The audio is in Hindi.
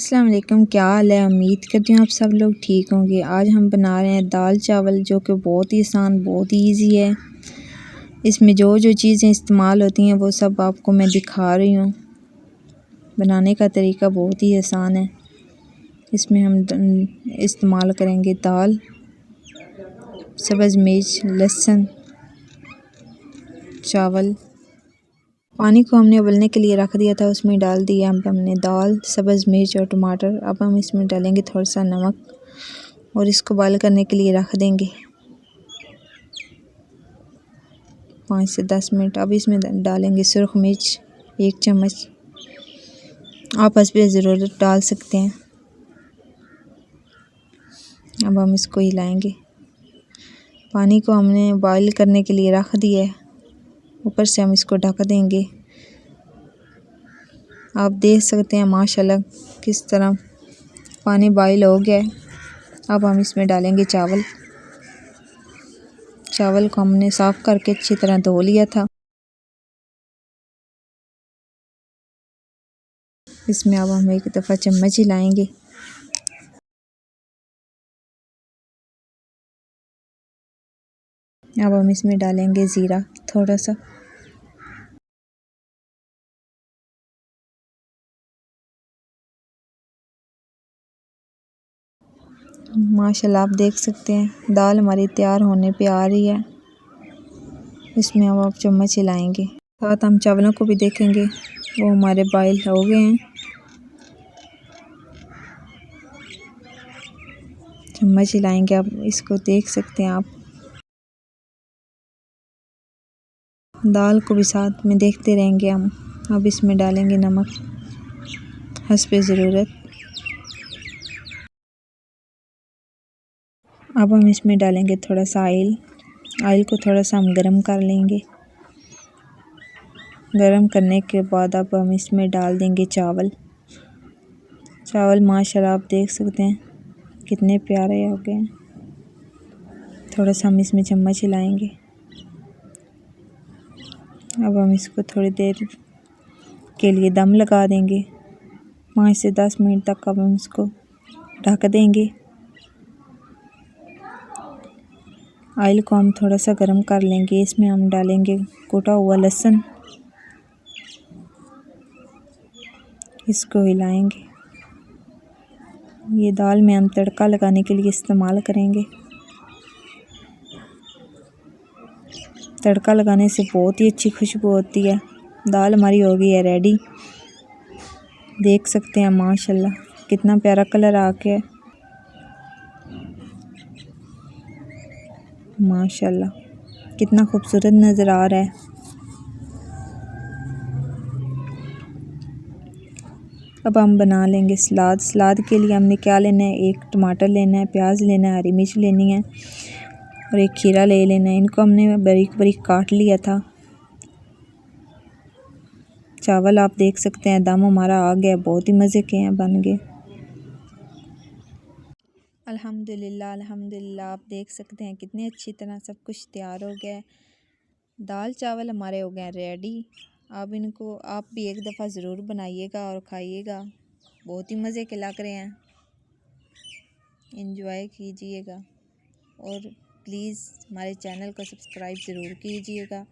अस्सलाम वालेकुम, क्या हाल है। उम्मीद करती हूँ आप सब लोग ठीक होंगे। आज हम बना रहे हैं दाल चावल, जो कि बहुत ही आसान, बहुत ही इजी है। इसमें जो जो चीज़ें इस्तेमाल होती हैं वो सब आपको मैं दिखा रही हूँ। बनाने का तरीका बहुत ही आसान है। इसमें हम इस्तेमाल करेंगे दाल, सब्ज़ मिर्च, लहसुन, चावल। पानी को हमने उबलने के लिए रख दिया था, उसमें डाल दिया हमने दाल, सब्ज़ मिर्च और टमाटर। अब हम इसमें डालेंगे थोड़ा सा नमक और इसको बॉयल करने के लिए रख देंगे 5 से 10 मिनट। अब इसमें डालेंगे सुरख मिर्च 1 चम्मच, आप इस पर ज़रूरत डाल सकते हैं। अब हम इसको हिलाएंगे। पानी को हमने बॉयल करने के लिए रख दिया है, ऊपर से हम इसको ढक देंगे। आप देख सकते हैं माशाल्लाह किस तरह पानी बॉयल हो गया है। अब हम इसमें डालेंगे चावल। चावल को हमने साफ़ करके अच्छी तरह धो लिया था। इसमें अब हम एक दफ़ा चम्मच हिलाएंगे। अब हम इसमें डालेंगे ज़ीरा थोड़ा सा, माशाल्लाह आप देख सकते हैं दाल हमारी तैयार होने पे आ रही है। इसमें अब आप चम्मच हिलाएंगे। साथ हम चावलों को भी देखेंगे, वो हमारे बॉयल हो गए हैं। चम्मच हिलाएंगे, आप इसको देख सकते हैं। आप दाल को भी साथ में देखते रहेंगे हम। अब इसमें डालेंगे नमक हस्बे ज़रूरत। अब हम इसमें डालेंगे थोड़ा सा ऑयल को थोड़ा सा हम गरम कर लेंगे। गरम करने के बाद अब हम इसमें डाल देंगे चावल माशाल्लाह आप देख सकते हैं कितने प्यारे हो गए हैं। थोड़ा सा हम इसमें चम्मच हिलाएंगे। अब हम इसको थोड़ी देर के लिए दम लगा देंगे 5 से 10 मिनट तक। अब हम इसको ढक देंगे। ऑयल को हम थोड़ा सा गरम कर लेंगे। इसमें हम डालेंगे कूटा हुआ लहसुन, इसको हिलाएंगे। ये दाल में हम तड़का लगाने के लिए इस्तेमाल करेंगे। तड़का लगाने से बहुत ही अच्छी खुशबू होती है। दाल हमारी हो गई है रेडी। देख सकते हैं माशाल्लाह कितना प्यारा कलर आ गया है। माशाल्लाह कितना खूबसूरत नज़र आ रहा है। अब हम बना लेंगे सलाद के लिए हमने क्या लेना है, 1 टमाटर लेना है, प्याज लेना है, हरी मिर्च लेनी है और 1 खीरा ले लेना है। इनको हमने बारीक बारीक काट लिया था। चावल आप देख सकते हैं दम हमारा आ गया, बहुत ही मज़े के हैं, बन गए। अल्हम्दुलिल्लाह आप देख सकते हैं कितनी अच्छी तरह सब कुछ तैयार हो गया है। दाल चावल हमारे हो गए रेडी। अब इनको आप भी एक दफ़ा ज़रूर बनाइएगा और खाइएगा, बहुत ही मज़े के लग रहे हैं। एंजॉय कीजिएगा और प्लीज़ हमारे चैनल को सब्सक्राइब ज़रूर कीजिएगा।